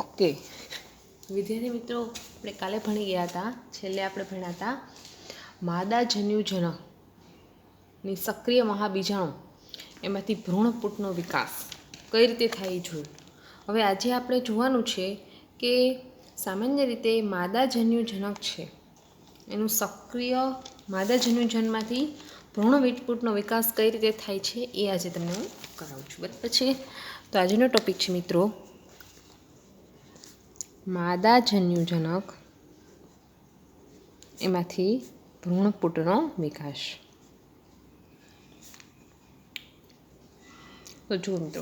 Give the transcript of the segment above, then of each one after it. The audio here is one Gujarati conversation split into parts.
ઓકે વિદ્યાર્થી મિત્રો, આપણે કાલે ભણી ગયા હતા, છેલ્લે આપણે ભણ્યા હતા માદા જન્યુજનકની સક્રિય મહાબીજાણુ એમાંથી ભ્રૂણપૂટનો વિકાસ કઈ રીતે થાય જોયું. હવે આજે આપણે જોવાનું છે કે સામાન્ય રીતે માદા જન્યુજનક છે એનું સક્રિય માદા જન્યુજનમાંથી ભ્રૂણપૂટનો વિકાસ કઈ રીતે થાય છે એ આજે તમને હું કરાવું છું. બરાબર છે. તો આજનો ટોપિક છે મિત્રો માદા જન્યુજનક એમાંથી ભ્રૂણપૂટનો વિકાસ. તો જુઓ મિત્રો,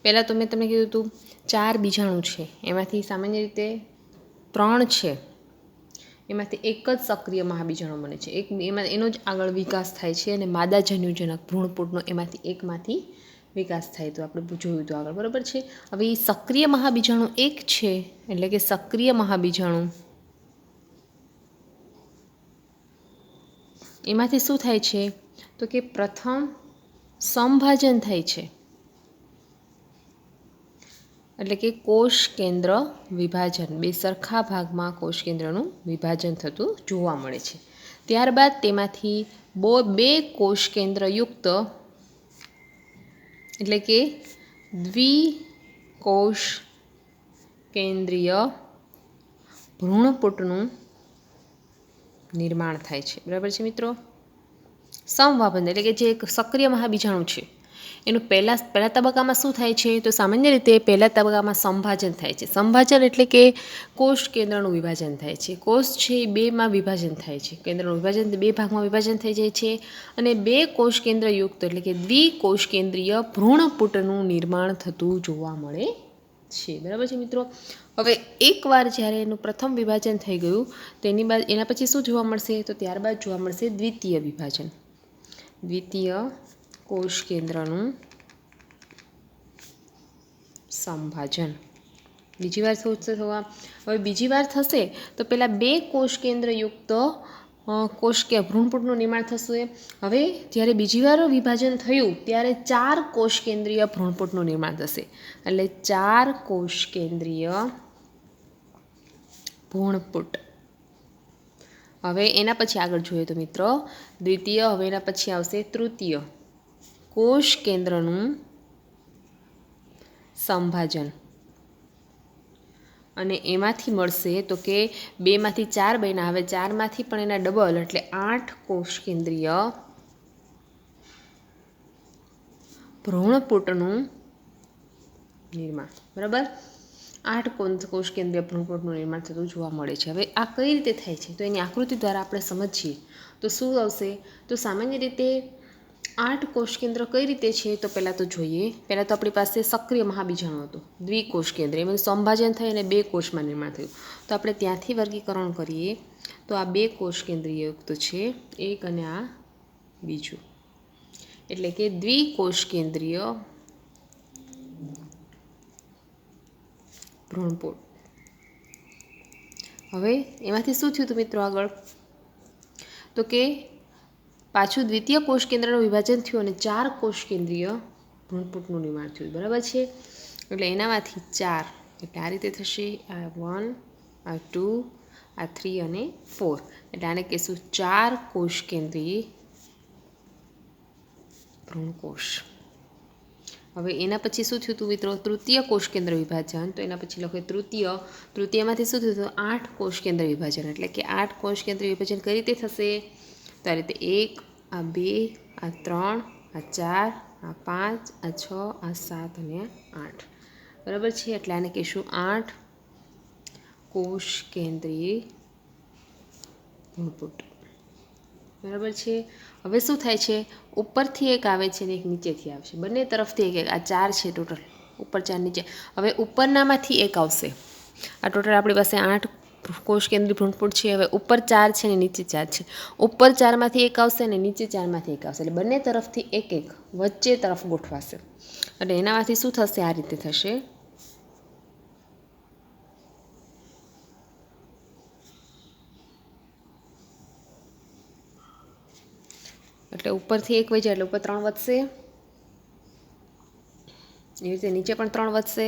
પહેલાં તો મેં તમને કીધું હતું 4 બીજાણુ છે, એમાંથી સામાન્ય રીતે 3 છે, એમાંથી એક જ સક્રિય મહાબીજાણુ બને છે, એમાં એનો જ આગળ વિકાસ થાય છે અને માદા જન્યુજનક ભ્રૂણપૂટનો એમાંથી એકમાંથી વિકાસ થાય. તો આપણે જોયું તો આગળ. બરાબર છે. હવે એ સક્રિય મહાબીજાણુ એક છે, એટલે કે સક્રિય મહાબીજાણુ એમાંથી શું થાય છે તો કે પ્રથમ સમભાજન થાય છે, એટલે કે કોષ કેન્દ્ર વિભાજન. બે સરખા ભાગમાં કોષ કેન્દ્રનું વિભાજન થતું જોવા મળે છે. ત્યારબાદ તેમાંથી બે કોષ કેન્દ્રયુક્ત એટલે કે દ્વિકોષ કેન્દ્રીય ભ્રૂણપૂટનું નિર્માણ થાય છે. બરાબર છે મિત્રો. સમવાબંધ એટલે કે જે એક સક્રિય મહાબીજાણુ છે એનું પહેલા તબક્કામાં શું થાય છે તો સામાન્ય રીતે પહેલા તબક્કામાં સંભાજન થાય છે. સંભાજન એટલે કે કોષ કેન્દ્રનું વિભાજન થાય છે. કોષ છે એ બેમાં વિભાજન થાય છે. કેન્દ્રનું વિભાજન બે ભાગમાં વિભાજન થઈ જાય છે અને બે કોષ કેન્દ્રયુક્ત એટલે કે દ્વિકોષ કેન્દ્રીય ભ્રૂણપૂટનું નિર્માણ થતું જોવા મળે છે. બરાબર છે મિત્રો. હવે એકવાર જ્યારે એનું પ્રથમ વિભાજન થઈ ગયું તેની બાદ એના પછી શું જોવા મળશે તો ત્યારબાદ જોવા મળશે દ્વિતીય વિભાજન. દ્વિતીય કોષ કેન્દ્રનું સંભાજન બીજી વાર થવા. હવે બીજી વાર થશે તો પહેલાં બે કોષ કેન્દ્રયુક્ત ભ્રૂણપૂટનું નિર્માણ થશે. હવે જ્યારે બીજી વાર વિભાજન થયું ત્યારે 4 કોષ કેન્દ્રીય ભ્રૂણપૂટનું નિર્માણ થશે, એટલે 4 કોષ કેન્દ્રીય ભ્રૂણપૂટ. હવે એના પછી આગળ જોઈએ તો મિત્રો દ્વિતીય, હવે એના પછી આવશે તૃતીય કોષ કેન્દ્રનું સંભાજન અને એમાંથી મળશે તો કે 2માંથી 4 બન્યા, હવે 4માંથી પણ એના ડબલ એટલે 8 કોષ કેન્દ્રીય ભ્રૂણપૂટનું નિર્માણ. બરાબર. 8 કોષ કેન્દ્રીય ભ્રૂણપૂટનું નિર્માણ થતું જોવા મળે છે. હવે આ કઈ રીતે થાય છે તો એની આકૃતિ દ્વારા આપણે સમજીએ તો શું આવશે તો સામાન્ય રીતે 8 કોષ કેન્દ્ર કઈ રીતે છે તો પહેલાં તો જોઈએ. પહેલાં તો આપણી પાસે સક્રિય મહાબીજાણુ હતું દ્વિકોષ કેન્દ્ર, એમાં સંભાજન થઈ અને 2 કોષમાં નિર્માણ થયું. તો આપણે ત્યાંથી વર્ગીકરણ કરીએ તો આ 2 કોષ કેન્દ્રયુક્ત છે, એક અને આ બીજું, એટલે કે દ્વિકોષ કેન્દ્રીય ભ્રૂણપૂટ. હવે એમાંથી શું થયું હતું મિત્રો આગળ તો કે પાછું દ્વિતીય કોષ કેન્દ્રનું વિભાજન થયું અને 4 કોષ કેન્દ્રીય ભ્રૂણપૂટનું નિર્માણ થયું. બરાબર છે. એટલે એનામાંથી 4 એટલે આ રીતે થશે, આ 1, આ 2, આ 3 અને 4, એટલે આને કહીશું 4 કોષ કેન્દ્રીય ભ્રૂણકોષ. હવે એના પછી શું થયું હતું મિત્રો તૃતીય કોષ કેન્દ્ર વિભાજન. તો એના પછી લખે તૃતીયમાંથી શું થયું હતું 8 કોષ કેન્દ્ર વિભાજન, એટલે કે 8 કોષ કેન્દ્ર વિભાજન કઈ રીતે થશે તો આ રીતે 1, આ 2, આ 3, આ 4, આ 5, આ 6, આ 7 અને 8. બરાબર છે. એટલે આને કહીશું 8 કોષ કેન્દ્રીય ભ્રૂણપૂટ. બરાબર છે. હવે શું થાય છે ઉપરથી એક આવે છે ને એક નીચેથી આવશે, બંને તરફથી એક. આ 4 છે ટોટલ, ઉપર 4 નીચે. હવે ઉપરનામાંથી એક આવશે. આ ટોટલ આપણી પાસે 8 કોષ કેન્દ્રીય ભ્રૂણપૂટ છે. હવે ઉપર 4 છે ને નીચે 4 છે. ઉપર 4માંથી એક આવશે ને નીચે 4માંથી એક આવશે, એટલે બંને તરફથી એક એક વચ્ચે તરફ ગોઠવાશે. એટલે એનામાંથી શું થશે આ રીતે થશે. એટલે ઉપરથી એક વહી જાય એટલે ઉપર 3 વધશે, એવી રીતે નીચે પણ 3 વધશે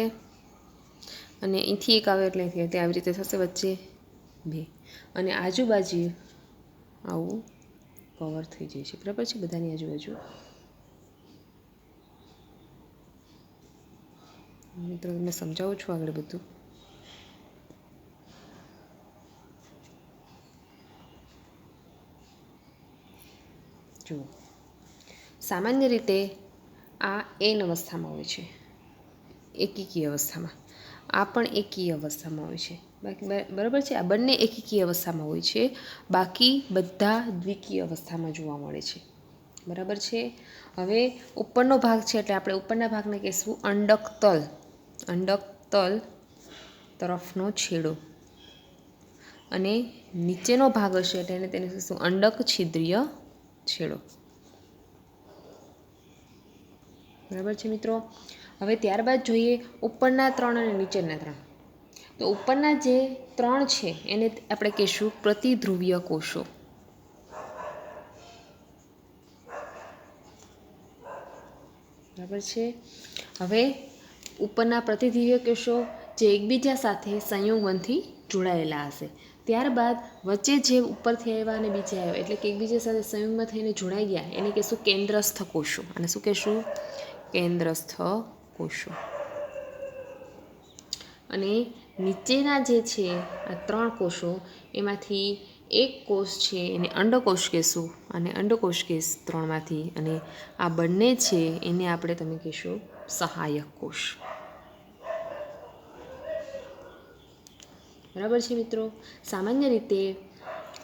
અને અહીંથી એક આવે એટલે અહીંથી આવી રીતે થશે, વચ્ચે 2 અને આજુબાજુ આવું કવર થઈ જાય છે, બરાબર છે, બધાની આજુબાજુ. મિત્રો તમને સમજાવું છું આગળ બધું. જુઓ, સામાન્ય રીતે આ એન અવસ્થામાં હોય છે, એકીકીય અવસ્થામાં. આ પણ એકીય અવસ્થામાં હોય છે, બાકી બરાબર છે. આ બંને એકીકીય અવસ્થામાં હોય છે, બાકી બધા દ્વિકીય અવસ્થામાં જોવા મળે છે, બરાબર છે. હવે ઉપરનો ભાગ છે એટલે આપણે ઉપરના ભાગને કહીશું અંડક તલ. અંડક તલ તરફનો છેડો. અને નીચેનો ભાગ હશે એટલે તેને કહીશું અંડક છિદ્રીય છેડો, બરાબર છે મિત્રો. હવે ત્યારબાદ જોઈએ ઉપરના 3 અને નીચેના 3. તો ઉપરના જે 3 છે એને આપણે કહીશું પ્રતિધ્રુવીય કોષો. બરાબર છે. હવે ઉપરના પ્રતિધ્રુવીય કોષો જે એકબીજા સાથે સંયોગનથી જોડાયેલા હશે. ત્યારબાદ વચ્ચે જે ઉપરથી આવ્યા અને બીજે આવ્યા એટલે કે એકબીજા સાથે સંયોગમાં થઈને જોડાઈ ગયા એને કહીશું કેન્દ્રસ્થ કોષો. અને શું કહીશું? કેન્દ્રસ્થ કોષો. અને નીચેના જે છે આ 3 કોષો એમાંથી એક કોષ છે એને અંડકોષ કહીશું, અને અંડકોષ કહીશ 3માંથી, અને આ બંને છે એને આપણે તમે કહેશો સહાયક કોષ. બરાબર છે મિત્રો. સામાન્ય રીતે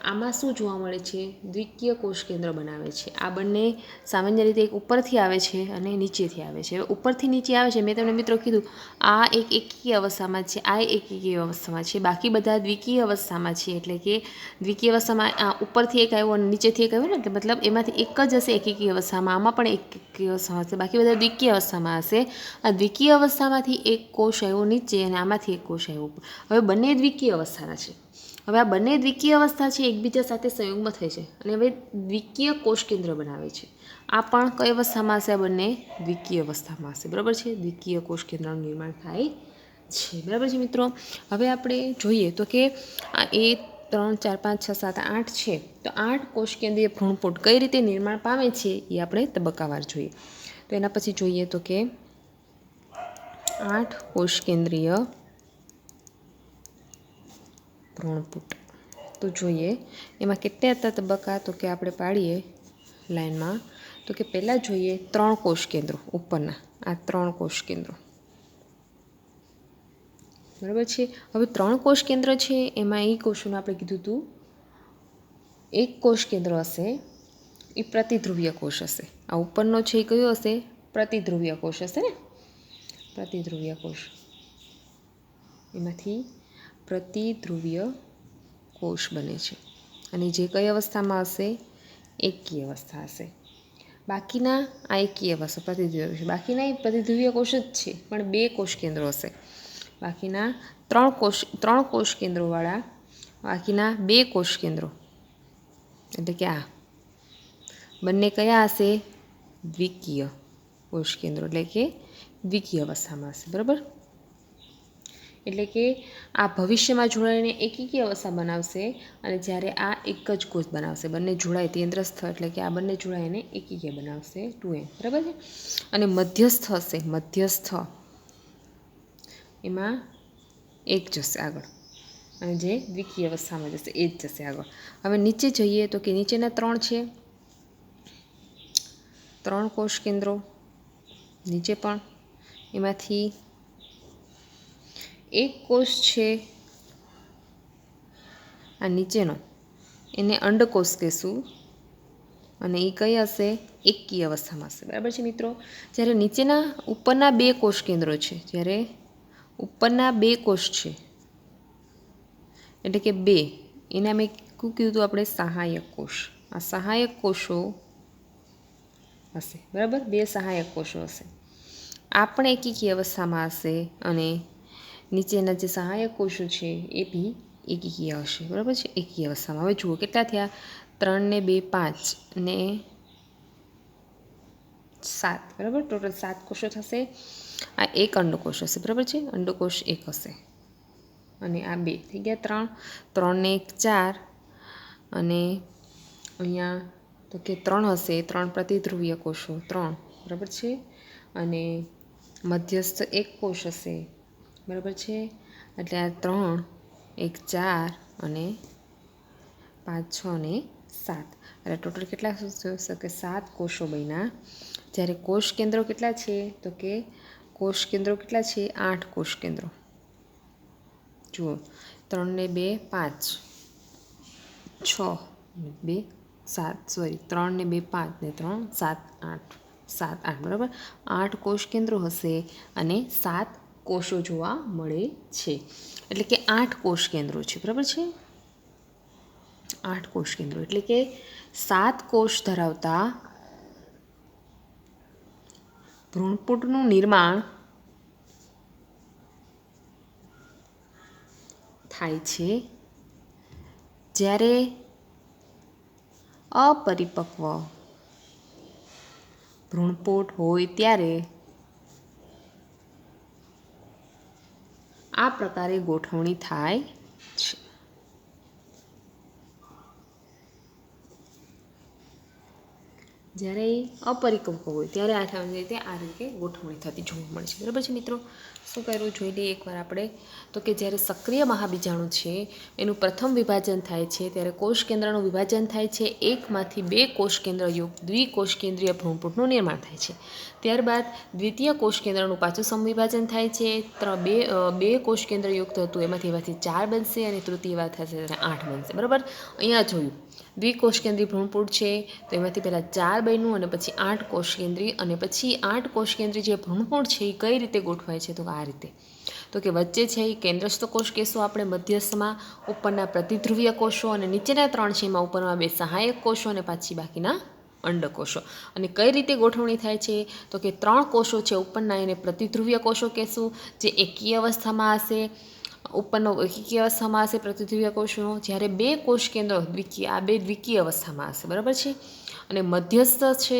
આમાં શું જોવા મળે છે? દ્વિકીય કોષ કેન્દ્ર બનાવે છે. આ બંને સામાન્ય રીતે એક ઉપરથી આવે છે અને નીચેથી આવે છે. હવે ઉપરથી નીચે આવે છે, મેં તમને મિત્રો કીધું આ એક એકીકીય અવસ્થામાં છે, આ એકીકીય અવસ્થામાં છે, બાકી બધા દ્વિકીય અવસ્થામાં છે. એટલે કે દ્વિકીય અવસ્થામાં આ ઉપરથી એક આવ્યો અને નીચેથી એક આવ્યો ને, એટલે મતલબ એમાંથી એક જ હશે એકીકીય અવસ્થામાં, આમાં પણ એકીકીય અવસ્થામાં હશે, બાકી બધા દ્વિકીય અવસ્થામાં હશે. આ દ્વિકીય અવસ્થામાંથી એક કોષ આવ્યો નીચે અને આમાંથી એક કોષ આવ્યો ઉપર. હવે બંને દ્વિકીય અવસ્થાના છે. હવે આ બંને દ્વિકીય અવસ્થા છે, એકબીજા સાથે સંયોગમાં થાય છે અને હવે દ્વિકીય કોષ કેન્દ્ર બનાવે છે. આ પણ કઈ અવસ્થામાં હશે? આ બંને દ્વિકીય અવસ્થામાં હશે, બરાબર છે. દ્વિકીય કોષ કેન્દ્રનું નિર્માણ થાય છે, બરાબર છે મિત્રો. હવે આપણે જોઈએ તો કે આ 1 3 4 5 6 7 8 છે, તો 8 કોષ કેન્દ્રીય ભ્રૂણપોટ કઈ રીતે નિર્માણ પામે છે એ આપણે તબક્કાવાર જોઈએ. તો એના પછી જોઈએ તો કે 8 કોષ કેન્દ્રીય ભ્રૂણપોટ. તો જોઈએ એમાં કેટલા હતા તબક્કા, તો કે આપણે પાડીએ લાઈનમાં. તો કે પહેલાં જોઈએ 3 કોષ કેન્દ્રો ઉપરના, આ 3 કોષ કેન્દ્રો, બરાબર છે. હવે 3 કોષ કેન્દ્ર છે એમાં એ કોષોને આપણે કીધું હતું એક કોષ કેન્દ્ર હશે એ પ્રતિધ્રુવીય કોષ હશે. આ ઉપરનો છે એ કયો હશે? પ્રતિધ્રુવીય કોષ હશે ને, પ્રતિધ્રુવીય કોષ. એમાંથી પ્રતિધ્રુવીય કોષ બને છે અને જે કઈ અવસ્થામાં હશે? એકીય અવસ્થા હશે. બાકીના આ એકીય અવસ્થા પ્રતિધ્રુવીય કોષ, બાકીના એ પ્રતિધ્રુવીય કોષ જ છે પણ 2 કોષ કેન્દ્રો હશે. બાકીના 3 કોષ કેન્દ્રોવાળા બાકીના 2 કોષ કેન્દ્રો, એટલે કે આ બંને કયા હશે? દ્વિકીય કોષ કેન્દ્રો, એટલે કે દ્વિકીય અવસ્થામાં હશે, બરાબર. એટલે કે આ ભવિષ્યમાં જોડાઈને એકીકીય અવસ્થા બનાવશે અને જ્યારે આ એક જ કોષ બનાવશે, બંને જોડાય કેન્દ્રસ્થ, એટલે કે આ બંને જોડાઈને એકીકીય બનાવશે 2n, બરાબર છે. અને મધ્યસ્થ હશે, મધ્યસ્થ એમાં એક જશે આગળ અને જે દ્વિકીય અવસ્થામાં જશે એ જ જશે આગળ. હવે નીચે જઈએ તો કે નીચેના 3 છે, 3 કોષ કેન્દ્રો નીચે પણ, એમાંથી એક કોષ છે આ નીચેનો, એને અંડકોષ કહેશું અને એ કઈ હશે? એકીય અવસ્થામાં હશે, બરાબર છે મિત્રો. જ્યારે નીચેના ઉપરના 2 કોષ કેન્દ્રો છે, જ્યારે ઉપરના 2 કોષ છે એટલે કે 2, એના મેં શું કીધું હતું આપણે? સહાયક કોષ. આ સહાયક કોષો હશે, બરાબર. 2 સહાયક કોષો હશે. આ પણ એકીકીય અવસ્થામાં હશે અને નીચેના જે સહાયક કોષો છે એ બી એકીકીય હશે, બરાબર છે, એકીય અવસ્થામાં. હવે જુઓ કેટલા થયા? 3 ને 2 5 ને 7, બરાબર. ટોટલ 7 કોષો થશે. આ એક અંડકોષ હશે, બરાબર છે, અંડકોષ એક હશે અને આ બે થઈ ગયા ત્રણ, 3 ને 1 4 અને અહીંયા તો કે 3 હશે, 3 પ્રતિધ્રુવીય કોષો 3, બરાબર છે, અને મધ્યસ્થ એક કોષ હશે, બરાબર છે, એટલે આ 3 1 4 અને 5 6 ને 7, એટલે ટોટલ કેટલા થશે કે 7 કોષો બન્યા. જ્યારે કોષ કેન્દ્રો કેટલા છે તો કે કોષ કેન્દ્રો કેટલા છે 8 કોષ કેન્દ્રો. જુઓ 3 ને 2 5 6 2 7 સોરી 3 ને 2 5 ને 3 7 8 7 8 બરાબર 8 કોષ કેન્દ્રો હશે અને 7 કોષો જોવા મળે છે. એટલે કે 8 કોષ કેન્દ્રો છે, બરાબર છે, 8 કોષ કેન્દ્રો એટલે કે 7 કોષ ધરાવતા ભ્રૂણપોટનું નિર્માણ થાય છે જ્યારે અપરિપક્વ ભ્રૂણપોટ હોય ત્યારે આ પ્રકારે ગોઠવણી થાય છે. જ્યારે અપરિપક્વ હોય ત્યારે આ સામાન્ય રીતે આ રીતે ગોઠવણી થતી જોવા મળે છે, બરાબર છે મિત્રો. શું કરવું જોઈ લઈએ એકવાર આપણે તો કે જ્યારે સક્રિય મહાબીજાણુ છે એનું પ્રથમ વિભાજન થાય છે ત્યારે કોષ કેન્દ્રનું વિભાજન થાય છે, એકમાંથી 2 કોષ કેન્દ્રયુક્ત દ્વિકોષ કેન્દ્રીય ભ્રૂણપોટનું નિર્માણ થાય છે. ત્યારબાદ દ્વિતીય કોષ કેન્દ્રનું પાછું સમવિભાજન થાય છે, બે કોષ કેન્દ્રયુક્ત હતું એમાંથી 4 બનશે અને તૃતીય વાર થશે 8 બનશે, બરાબર. અહીંયા જોયું દ્વિકોષ કેન્દ્રીય ભ્રૂણપોટ છે તો એમાંથી પહેલાં 4 બન્યું અને પછી 8 કોષ કેન્દ્રી અને પછી 8 કોષ કેન્દ્રી જે ભ્રૂણપોટ છે એ કઈ રીતે ગોઠવાય છે તો આ રીતે તો કે વચ્ચે છે એ કેન્દ્રસ્થ કોષ કેસો આપણે મધ્યસ્થમાં ઉપરના પ્રતિધ્રુવીય કોષો અને નીચેના 3 છે એમાં ઉપરમાં 2 સહાયક કોષો અને પાછી બાકીના અંડકોષો. અને કઈ રીતે ગોઠવણી થાય છે તો કે 3 કોષો છે ઉપરના એને પ્રતિધ્રુવીય કોષો કહેશું જે એકી અવસ્થામાં હશે, ઉપરનો એકીય અવસ્થામાં હશે પ્રતિધ્રુવીય કોષનો, જ્યારે 2 કોષ કેન્દ્રો દ્વિકીય આ 2 દ્વિકીય અવસ્થામાં હશે, બરાબર છે. અને મધ્યસ્થ છે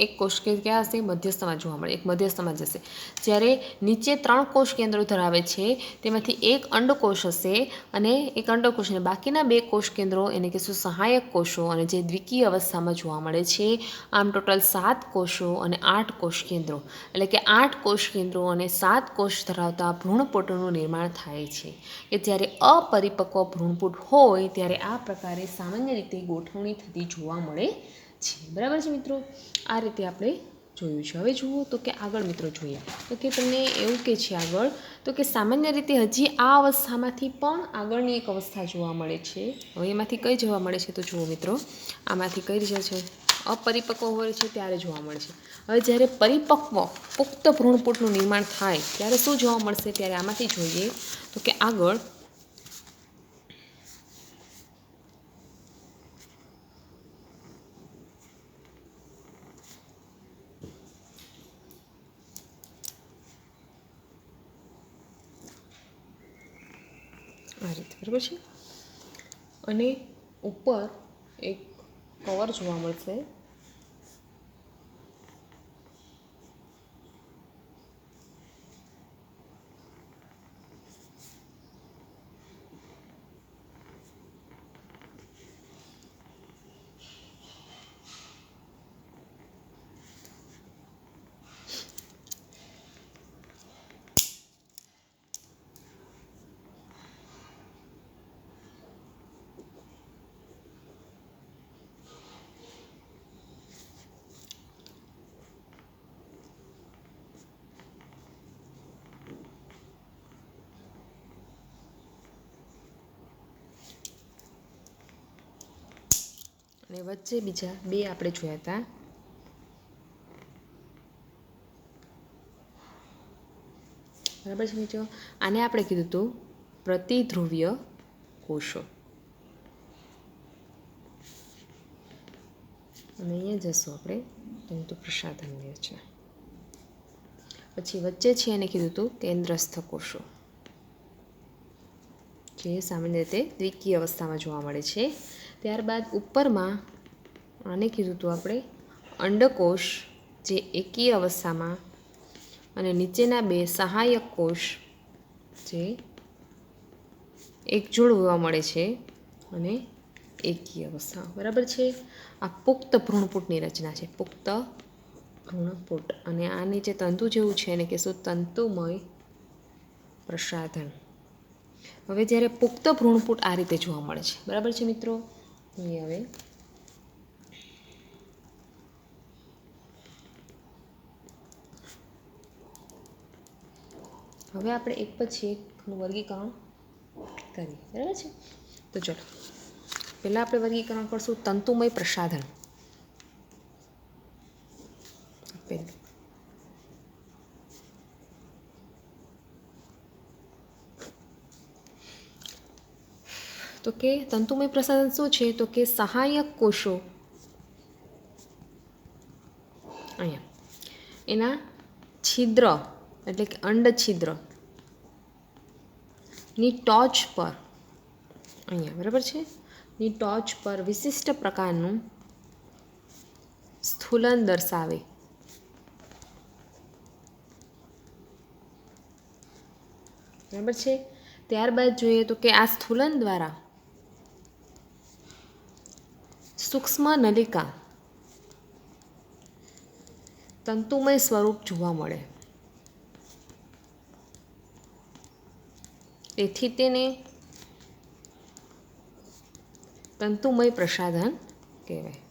એક કોષ કે ક્યાં હશે મધ્યસ્થમાં જોવા મળે, એક મધ્યસ્થમાં જશે. જ્યારે નીચે 3 કોષ કેન્દ્રો ધરાવે છે તેમાંથી એક અંડકોષ હશે અને એક અંડકોષ અને બાકીના 2 કોષ કેન્દ્રો એને કહેશું સહાયક કોષો અને જે દ્વિકીય અવસ્થામાં જોવા મળે છે. આમ ટોટલ 7 કોષો અને 8 કોષ કેન્દ્રો એટલે કે 8 કોષ કેન્દ્રો અને 7 કોષ ધરાવતા ભ્રૂણપોટનું નિર્માણ થાય છે કે જ્યારે અપરિપક્વ ભ્રૂણપોટ હોય ત્યારે આ પ્રકારે સામાન્ય રીતે ગોઠવણી થતી જોવા મળે છે, બરાબર છે મિત્રો. આ રીતે આપણે જોયું છે. હવે જુઓ તો કે આગળ મિત્રો જોઈએ તો કે તમને એવું કે છે આગળ તો કે સામાન્ય રીતે હજી આ અવસ્થામાંથી પણ આગળની એક અવસ્થા જોવા મળે છે. હવે એમાંથી કઈ જોવા મળે છે તો જુઓ મિત્રો આમાંથી કઈ રીતે છે અપરિપક્વ હોય છે ત્યારે જોવા મળે છે. હવે જ્યારે પરિપક્વ પુખ્ત ભ્રૂણપોટનું નિર્માણ થાય ત્યારે શું જોવા મળશે ત્યારે આમાંથી જોઈએ તો કે આગળ આ રીતે, બરાબર છે. અને ઉપર એક કવર જોવા મળશે અને વચ્ચે બીજા 2 આપણે જોયા હતા બરાબર છે મિત્રો. આને આપણે કીધું હતું પ્રતિધ્રુવીય કોષો અને અહીંયા જશું આપણે તંતુ પ્રસાધન છે. પછી વચ્ચે છે એને કીધું હતું કેન્દ્રસ્થ કોષો જે સામાન્ય રીતે દ્વિકીય અવસ્થામાં જોવા મળે છે. ત્યારબાદ ઉપરમાં આને કીધું હતું આપણે અંડકોષ જે એકી અવસ્થામાં અને નીચેના બે સહાયક કોષ જે એકજોડ જોવા મળે છે અને એકી અવસ્થા, બરાબર છે. આ પુખ્ત ભ્રૂણપૂટની રચના છે, પુખ્ત ભ્રૂણપૂટ. અને આ નીચે તંતુ જેવું છે એને કહેશું તંતુમય પ્રસાધન. હવે જ્યારે પુખ્ત ભ્રૂણપૂટ આ રીતે જોવા મળે છે, બરાબર છે મિત્રો. હવે આપણે એક પછી એકનું વર્ગીકરણ કરીએ, બરાબર છે. તો ચલો પહેલાં આપણે વર્ગીકરણ કરશું તંતુમય પ્રસાધન. પહેલું તો કે તંતુમય પ્રસાધન શું છે? તો કે સહાયક કોષો અહીંયા એના છિદ્ર એટલે કે અંડ છિદ્ર ની ટોચ પર, અહીંયા બરાબર છે, ની ટોચ પર વિશિષ્ટ પ્રકારનું સ્થૂલન દર્શાવે. બરાબર છે. ત્યારબાદ જોઈએ તો કે આ સ્થૂલન દ્વારા સૂક્ષ્મ નલિકા તંતુમય સ્વરૂપ જોવા મળે. તેથી તેને તંતુમય પ્રસાધન કહેવાય.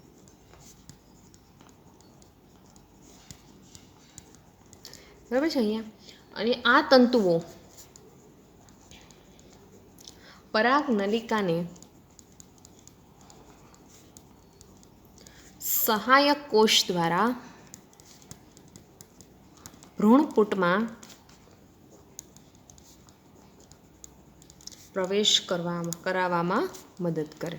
બરાબર છે અહીંયા. અને આ તંતુઓ પરાગ નલિકાને સહાયક કોષ દ્વારા ભ્રૂણપૂટમાં પ્રવેશ કરાવવામાં મદદ કરે.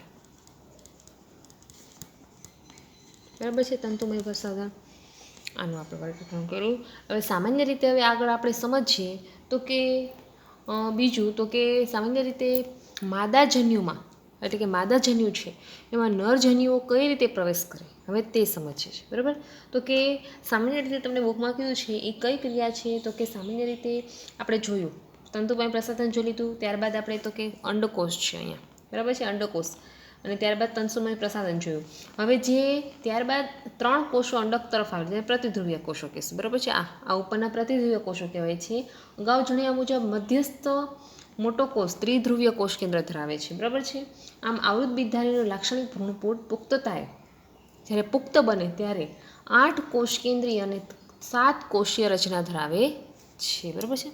બરાબર છે તંતુમય પ્રસાધન. આનું આપણે વર્ગીકરણ કર્યું. હવે સામાન્ય રીતે હવે આગળ આપણે સમજીએ તો કે બીજું તો કે સામાન્ય રીતે માદાજન્યુમાં એટલે કે માદાજન્યુ છે એમાં નરજન્યુઓ કઈ રીતે પ્રવેશ કરે હવે તે સમજીએ છીએ. બરાબર. તો કે સામાન્ય રીતે તમને બુકમાં કીધું છે એ કઈ ક્રિયા છે? તો કે સામાન્ય રીતે આપણે જોયું તંતુમય પ્રસાધન જોઈ લીધું. ત્યારબાદ આપણે તો કે અંડકોષ છે અહીંયા, બરાબર છે, અંડકોષ. અને ત્યારબાદ તંતુમય પ્રસાધન જોયું. હવે જે ત્યારબાદ 3 કોષો અંડક તરફ આવે છે પ્રતિધ્રુવીય કોષો કહેશું. બરાબર છે. આ ઉપરના પ્રતિધ્રુવીય કોષો કહેવાય છે. અગાઉ જણાવ્યા મુજબ મધ્યસ્થ મોટો કોષ ત્રિધ્રુવીય કોષ કેન્દ્ર ધરાવે છે. બરાબર છે. આમ આવૃત બીજધારીનું લાક્ષણિક ભ્રૂણપૂટ પુખ્તતાએ જ્યારે પુખ્ત બને ત્યારે 8 કોષ કેન્દ્રીય અને 7 કોષીય રચના ધરાવે છે. બરાબર છે.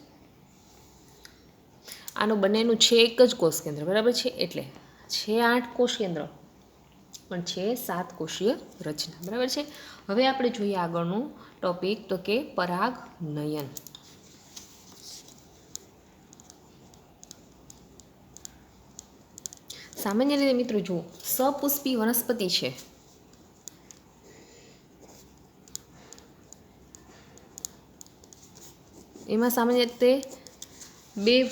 આનું બંનેનું છે એક જ કોષ કેન્દ્ર, બરાબર છે. એટલે છે 8 કોષ કેન્દ્ર પણ છે 7 કોષીય રચના, બરાબર છે. હવે આપણે જોઈએ આગળનું ટોપિક તો કે પરાગનયન. સામાન્ય રીતે મિત્રો જુઓ સપુષ્પી વનસ્પતિ છે એમાં સામાન્ય રીતે 2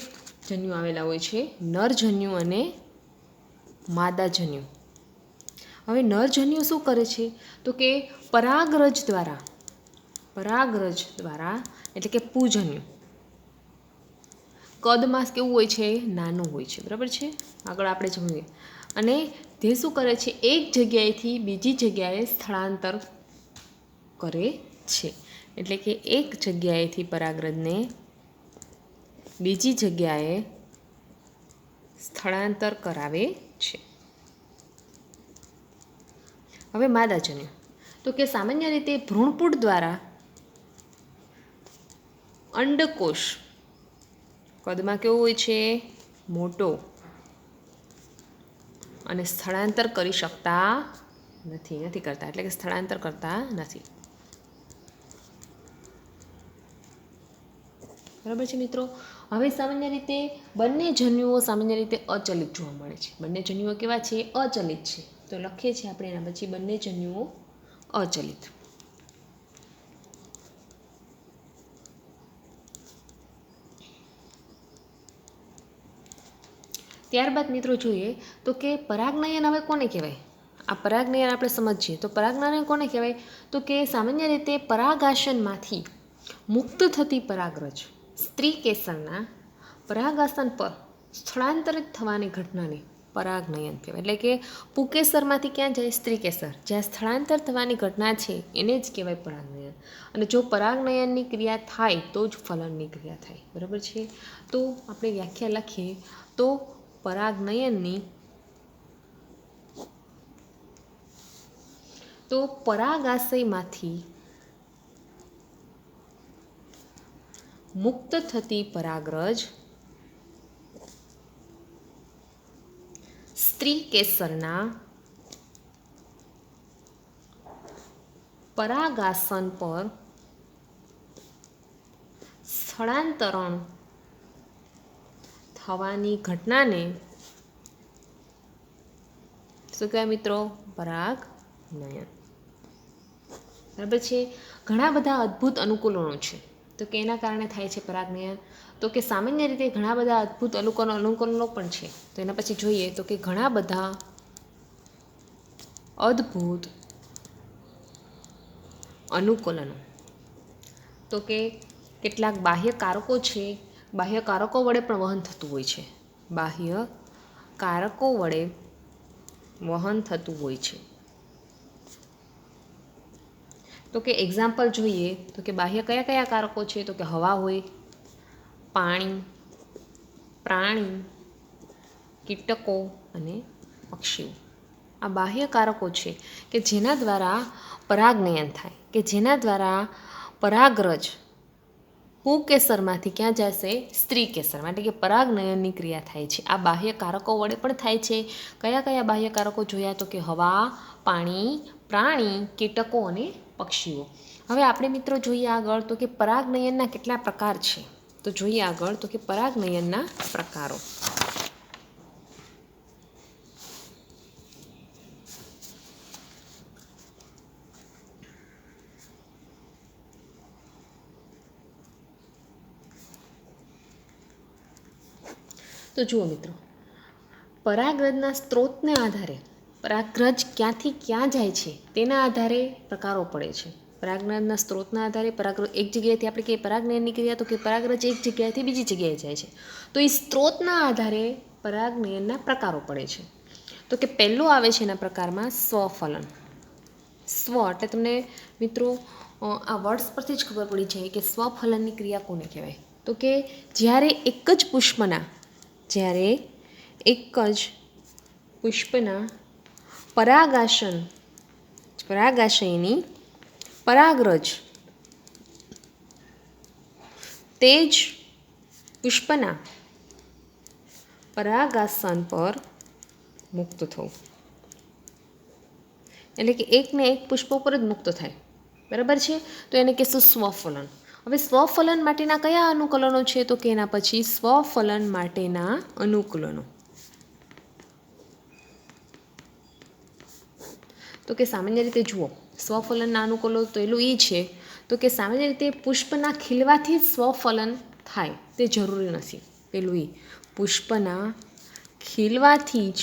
જન્યુ આવેલા હોય છે, નરજન્યુ અને માદાજન્યુ. હવે નરજન્યુ શું કરે છે? તો કે પરાગરજ દ્વારા એટલે કે પૂજન્યુ કદમાં કેવું હોય છે? નાનું હોય છે. બરાબર છે. આગળ આપણે જોઈએ. અને તે શું કરે છે? એક જગ્યાએથી બીજી જગ્યાએ સ્થળાંતર કરે છે. એટલે કે એક જગ્યાએથી પરાગરજને બીજી જગ્યાએ સ્થળાંતર કરાવે છે. હવે માદાજન્યુ તો કે સામાન્ય રીતે ભ્રૂણપૂટ દ્વારા અંડકોષ કદમાં કેવો હોય છે? મોટો અને સ્થળાંતર કરી શકતા નથી કરતા, એટલે કે સ્થળાંતર કરતા નથી. બરાબર છે મિત્રો. હવે સામાન્ય રીતે બંને જન્યુઓ સામાન્ય રીતે અચલિત જોવા મળે છે. બંને જન્યુઓ કેવા છે? અચલિત છે. તો લખીએ છીએ આપણે એના પછી બંને જન્યુઓ અચલિત. ત્યારબાદ મિત્રો જોઈએ તો કે પરાગનયન હવે કોને કહેવાય? આ પરાગનયન આપણે સમજીએ તો પરાગનયન કોને કહેવાય? તો કે સામાન્ય રીતે પરાગાશનમાંથી મુક્ત થતી પરાગરજ સ્ત્રી કેસરના પરાગાસન પર સ્થળાંતરિત થવાની ઘટનાને પરાગનયન કહેવાય. એટલે કે પુકેસરમાંથી ક્યાં જાય? સ્ત્રી કેસર. જ્યાં સ્થળાંતર થવાની ઘટના છે એને જ કહેવાય પરાગનયન. અને જો પરાગનયનની ક્રિયા થાય તો જ ફલનની ક્રિયા થાય. બરાબર છે? તો આપણે વ્યાખ્યા લખીએ તો પરાગનયનની તો પરાગાશયમાંથી મુક્ત થતી પરાગરજ સ્ત્રી કેસરના પરાગાસન પર સ્થળાંતરણ થવાની ઘટનાને શું કહેવાય મિત્રો? પરાગનયન. બરાબર છે? ઘણા બધા અદ્ભુત અનુકૂલનો છે તો કે એના કારણે થાય છે પરાગનયન. તો કે સામાન્ય રીતે ઘણા બધા અદ્ભુત અનુકૂલનો પણ છે. તો એના પછી જોઈએ તો કે ઘણા બધા અદ્ભુત અનુકૂલનો તો કે કેટલાક બાહ્ય કારકો છે. બાહ્ય કારકો વડે પણ વહન થતું હોય છે. બાહ્ય કારકો વડે વહન થતું હોય છે. તો કે એક્ઝામ્પલ જોઈએ તો કે બાહ્ય કયા કયા કારકો છે? તો કે હવા હોય, પાણી, પ્રાણી, કીટકો અને પક્ષીઓ. આ બાહ્ય કારકો છે કે જેના દ્વારા પરાગનયન થાય, કે જેના દ્વારા પરાગરજ પુકેસરમાંથી ક્યાં જશે? સ્ત્રી કેસરમાં. એટલે કે પરાગનયનની ક્રિયા થાય છે. આ બાહ્ય કારકો વડે પણ થાય છે. કયા કયા બાહ્ય કારકો જોયા? તો કે હવા, પાણી, પ્રાણી, કીટકો અને પક્ષીઓ. હવે આપણે મિત્રો જોઈએ આગળ તો કે પરાગનયનના કેટલા પ્રકાર છે. તો જોઈએ આગળ તો કે પરાગનયનના પ્રકારો. તો જુઓ મિત્રો, પરાગરજના સ્ત્રોતને આધારે પરાગરજ ક્યાંથી ક્યાં જાય છે તેના આધારે પ્રકારો પડે છે. પરાગનયનના સ્ત્રોતના આધારે પરાગરજ એક જગ્યાએથી આપણે કહીએ પરાગનયનની ક્રિયા તો કે પરાગરજ એક જગ્યાએથી બીજી જગ્યાએ જાય છે. તો એ સ્ત્રોતના આધારે પરાગનયનના પ્રકારો પડે છે. તો કે પહેલું આવે છે એના પ્રકારમાં સ્વફલન. સ્વ એટલે તમને મિત્રો આ વર્ડ્સ પરથી જ ખબર પડી જાય કે સ્વફલનની ક્રિયા કોને કહેવાય? તો કે જ્યારે એક જ પુષ્પના પરાગાશયની પરાગરજ તે જ પુષ્પના પરાગાસન પર મુક્ત થવું. એટલે કે એકને એક પુષ્પ ઉપર જ મુક્ત થાય. બરાબર છે? તો એને કહેશું સ્વફલન. હવે સ્વફલન માટેના કયા અનુકૂલનો છે? તો કે એના પછી સ્વફલન માટેના અનુકૂલનો. તો કે સામાન્ય રીતે જુઓ સ્વફલનના અનુકૂલો તો એલું એ છે તો કે સામાન્ય રીતે પુષ્પના ખીલવાથી જ સ્વફલન થાય તે જરૂરી નથી. પેલું એ પુષ્પના ખીલવાથી જ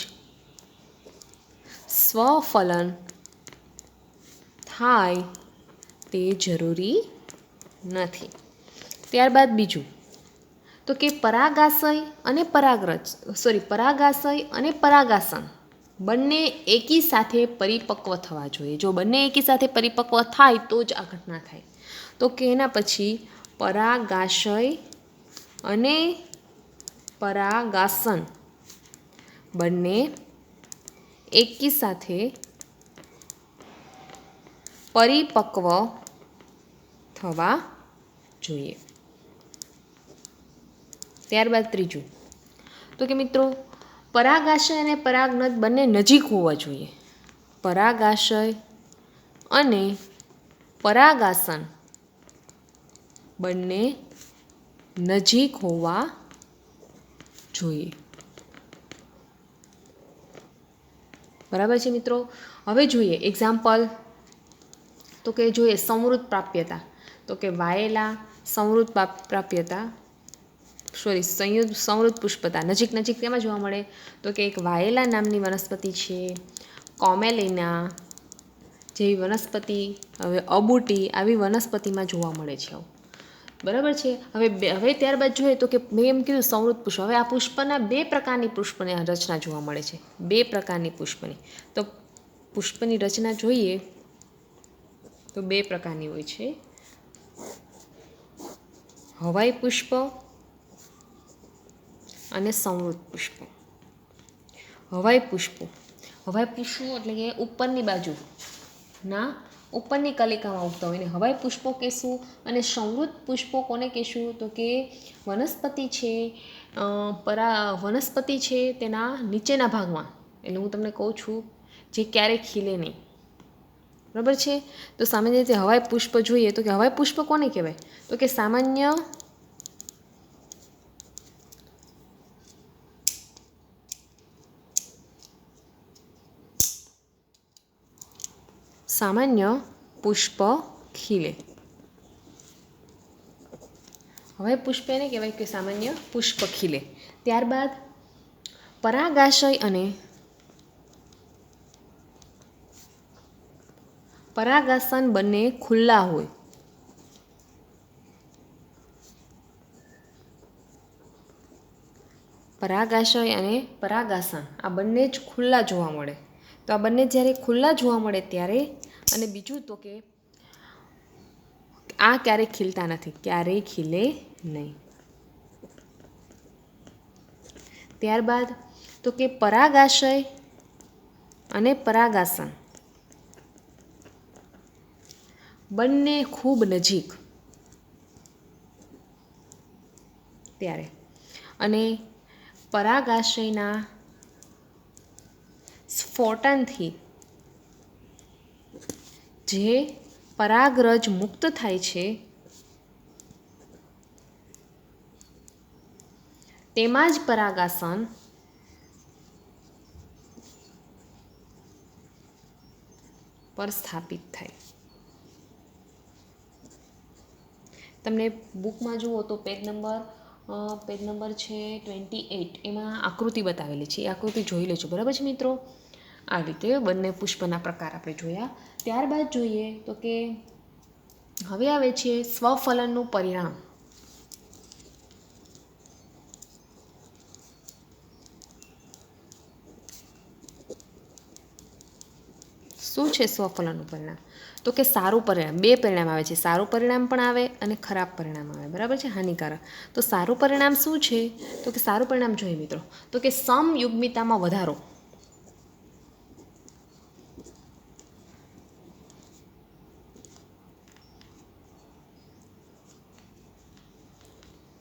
સ્વફલન થાય તે જરૂરી નથી. ત્યારબાદ બીજું તો કે પરાગાશય અને પરાગાસન બંને એકી સાથે પરિપક્વ થવા જોઈએ. જો બંને એકી સાથે પરિપક્વ થાય તો જ આ ઘટના થાય. તો કે એના પછી પરાગાશય અને પરાગાસન બંને એકી સાથે પરિપક્વ થવા જોઈએ. ત્યારબાદ ત્રીજું તો કે મિત્રો પરાગાશય અને પરાગનદ બંને નજીક હોવા જોઈએ. પરાગાશય અને પરાગાસન બંને નજીક હોવા જોઈએ. બરાબર છે મિત્રો? હવે જોઈએ એક્ઝામ્પલ તો કે જોઈએ સમૃદ્ધ પ્રાપ્યતા. તો કે વાયેલા સમૃદ્ધ પ્રાપ્યતા સમૃદ્ધ પુષ્પતા નજીક તેમાં જોવા મળે તો કે એક વાયેલા નામની વનસ્પતિ છે, કોમેલિના જેવી વનસ્પતિ, હવે અબુટી આવી વનસ્પતિમાં જોવા મળે છે આવું. બરાબર છે. હવે ત્યારબાદ જોઈએ તો કે મેં એમ કીધું સંવૃત પુષ્પ. હવે આ પુષ્પના 2 પ્રકારની પુષ્પની રચના જોવા મળે છે. 2 પ્રકારની પુષ્પની. તો પુષ્પની રચના જોઈએ તો 2 પ્રકારની હોય છે. હવાઈ પુષ્પ અને સંવૃત પુષ્પ. હવાઈ પુષ્પો એટલે કે ઉપરની બાજુ ના ઉપરની કલિકામાં ઉગતા હોય ને હવાઈ પુષ્પો કહેશું. અને સંવૃત પુષ્પો કોને કહેશું તો કે વનસ્પતિ છે, વનસ્પતિ છે તેના નીચેના ભાગમાં, એટલે હું તમને કહું છું જે ક્યારેય ખીલે નહીં. બરાબર છે. તો સામાન્ય રીતે હવાઈ પુષ્પ જોઈએ તો કે હવાઈ પુષ્પ કોને કહેવાય તો કે સામાન્ય પુષ્પ ખીલે. હવાઈ પુષ્પ એને કહેવાય કે સામાન્ય પુષ્પ ખીલે. ત્યારબાદ પરાગાશય અને પરાગાસન બંને ખુલ્લા હોય. પરાગાશય અને પરાગાસન આ બંને જ ખુલ્લા જોવા મળે. તો આ બંને જ્યારે ખુલ્લા જોવા મળે ત્યારે, અને બીજું તો કે આ ક્યારેય ખીલતા નથી, ક્યારેય ખીલે નહીં. ત્યારબાદ તો કે પરાગાશય અને પરાગાસન બંને ખૂબ નજીક ત્યારે, અને પરાગાશયના સ્ફોટનથી જે પરાગરજ મુક્ત થાય છે તેમાં જ પરાગાસન પર સ્થાપિત થાય. તમને બુકમાં જુઓ તો પેજ નંબર છે 28, એમાં આકૃતિ બતાવેલી છે. એ આકૃતિ જોઈ લેજો. બરાબર છે મિત્રો. આ રીતે બંને પુષ્પના પ્રકાર આપણે જોયા. ત્યારબાદ જોઈએ તો કે હવે આવે છે સ્વફલનનું પરિણામ. શું છે સ્વફલનનું પરિણામ તો કે સારું પરિણામ. 2 પરિણામ આવે છે. સારું પરિણામ પણ આવે અને ખરાબ પરિણામ આવે. બરાબર છે. હાનિકારક. તો સારું પરિણામ શું છે તો કે સારું પરિણામ જોઈએ મિત્રો તો કે સમયુગ્મિતામાં વધારો.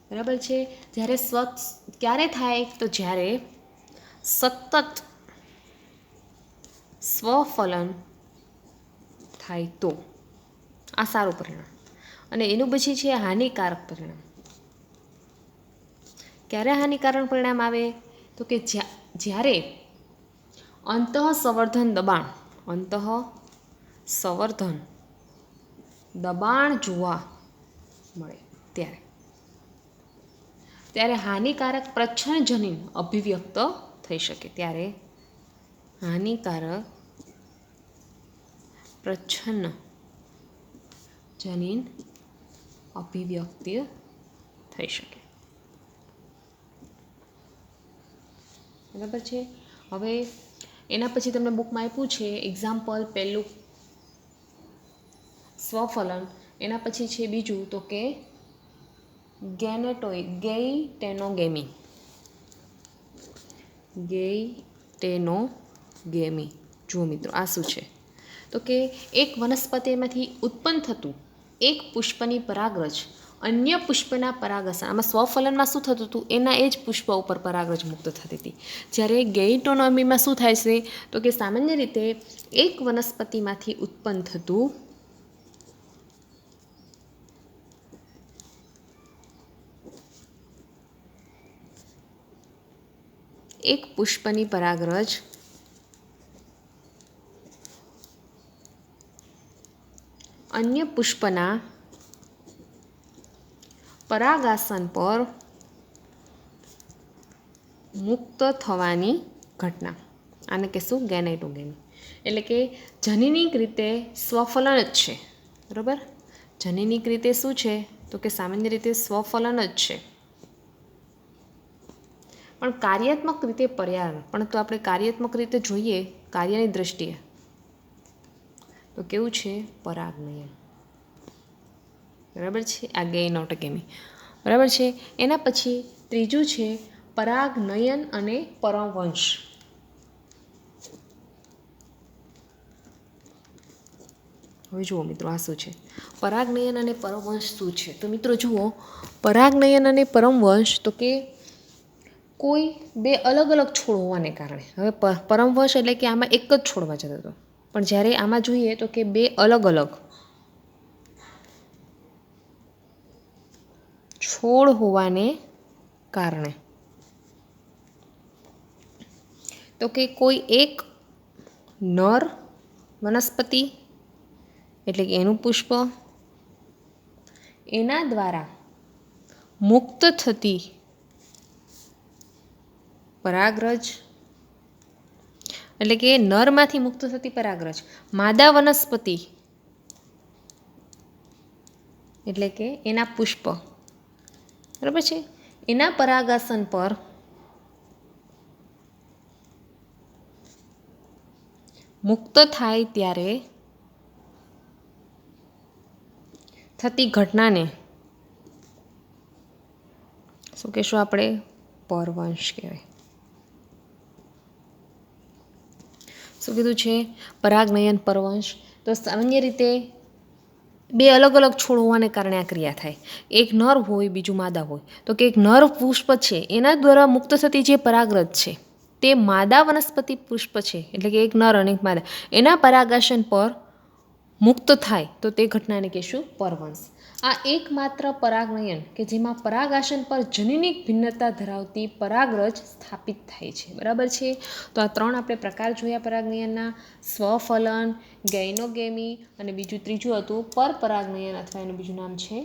બરાબર છે. જ્યારે ક્યારે થાય તો જ્યારે સતત સ્વફલન થાય તો આ સારું પરિણામ. અને એનું પછી છે હાનિકારક પરિણામ. ક્યારે હાનિકારક પરિણામ આવે તો કે જ્યારે અંતઃસંવર્ધન દબાણ જોવા મળે ત્યારે હાનિકારક પ્રચ્છન્નજનીન અભિવ્યક્ત થઈ શકે. ત્યારે હાનિકારક પ્રચ્છન્નજનીન અભિવ્યક્તિ થઈ શકે. બરાબર છે. હવે એના પછી તમને બુકમાં આપ્યું છે એક્ઝામ્પલ. પહેલું સ્વફલન, એના પછી છે બીજું તો કે ગેઇટેનોગેમી. જુઓ મિત્રો આ શું છે તો કે એક વનસ્પતિમાંથી ઉત્પન્ન થતું એક પુષ્પની પરાગરજ અન્ય પુષ્પના પરાગાસન. આમાં સ્વફલનમાં શું થતું હતું એના એ જ પુષ્પ ઉપર પરાગરજ મુક્ત થતી હતી. જ્યારે ગેઇટેનોગેમીમાં શું થાય છે તો કે સામાન્ય રીતે એક વનસ્પતિમાંથી ઉત્પન્ન થતું એક પુષ્પની પરાગરજ અન્ય પુષ્પના પરાગાસન પર મુક્ત થવાની ઘટના. આને કહેશું ગેઇટેનોગેમી. એટલે કે જનીનિક રીતે સ્વફલન જ છે, બરાબર. જનીનિક રીતે શું છે તો કે સામાન્ય રીતે સ્વફલન જ છે, પણ કાર્યાત્મક રીતે પર્યાય. પણ તો આપણે કાર્યાત્મક રીતે જોઈએ કાર્યની દ્રષ્ટિએ તો કેવું છે? પરાગનયન, બરાબર છે. આ ગેઇન નોટોગેમી, બરાબર છે. એના પછી ત્રીજું છે પરાગનયન અને પરમવંશ. હવે જુઓ મિત્રો, આ શું છે? પરાગનયન અને પરમવંશ શું છે? તો મિત્રો જુઓ, પરાગનયન અને પરમવંશ તો કે કોઈ બે અલગ અલગ છોડ હોવાને કારણે. હવે પરમવંશ એટલે કે આમાં એક જ છોડમાં જતો હતો, પણ જ્યારે આમાં જોઈએ તો કે બે અલગ અલગ છોડ હોવાને કારણે. તો કે કોઈ એક નર વનસ્પતિ એટલે કે એનું પુષ્પ એના દ્વારા મુક્ત થતી પરાગરજ, એટલે કે નરમાંથી મુક્ત થતી પરાગરજ માદા વનસ્પતિ એટલે કે એના પુષ્પ, બરાબર છે, એના પરાગાસન પર મુક્ત થાય ત્યારે થતી ઘટનાને શું કહેશું આપણે? પરવંશ કહેવાય. શું કીધું છે? પરાગનયન, પરવંશ. તો સામાન્ય રીતે બે અલગ અલગ છોડ હોવાને કારણે આ ક્રિયા થાય. એક નર હોય, બીજું માદા હોય. તો કે એક નર પુષ્પ છે એના દ્વારા મુક્ત થતી જે પરાગરજ છે તે માદા વનસ્પતિ પુષ્પ છે, એટલે કે એક નર અને એક માદા, એના પરાગાસન પર મુક્ત થાય તો તે ઘટનાને કહેશું પરવંશ. આ એકમાત્ર પરાગનયન કે જેમાં પરાગાસન પર જનીનિક ભિન્નતા ધરાવતી પરાગરજ સ્થાપિત થાય છે, બરાબર છે. તો આ ત્રણ આપણે પ્રકાર જોયા પરાગનયનના: સ્વફલન, ગૈનોગેમી અને બીજું ત્રીજું હતું પરપરાગનયન અથવા એનું બીજું નામ છે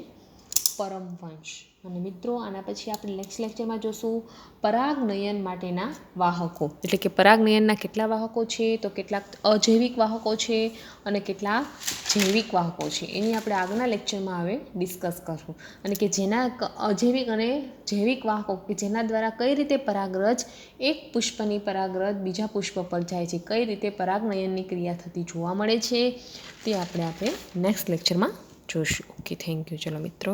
પરમવંશ. અને મિત્રો આના પછી આપણે નેક્સ્ટ લેક્ચરમાં જોશું પરાગનયન માટેના વાહકો, એટલે કે પરાગનયનના કેટલા વાહકો છે, તો કેટલાક અજૈવિક વાહકો છે અને કેટલા જૈવિક વાહકો છે, એની આપણે આગળના લેક્ચરમાં હવે ડિસ્કસ કરશું. અને કે જેના અજૈવિક અને જૈવિક વાહકો કે જેના દ્વારા કઈ રીતે પરાગરજ એક પુષ્પની પરાગરજ બીજા પુષ્પ પર જાય છે, કઈ રીતે પરાગનયનની ક્રિયા થતી જોવા મળે છે, તે આપણે નેક્સ્ટ લેક્ચરમાં જોઈશું. Okay, thank you. ચલો મિત્રો.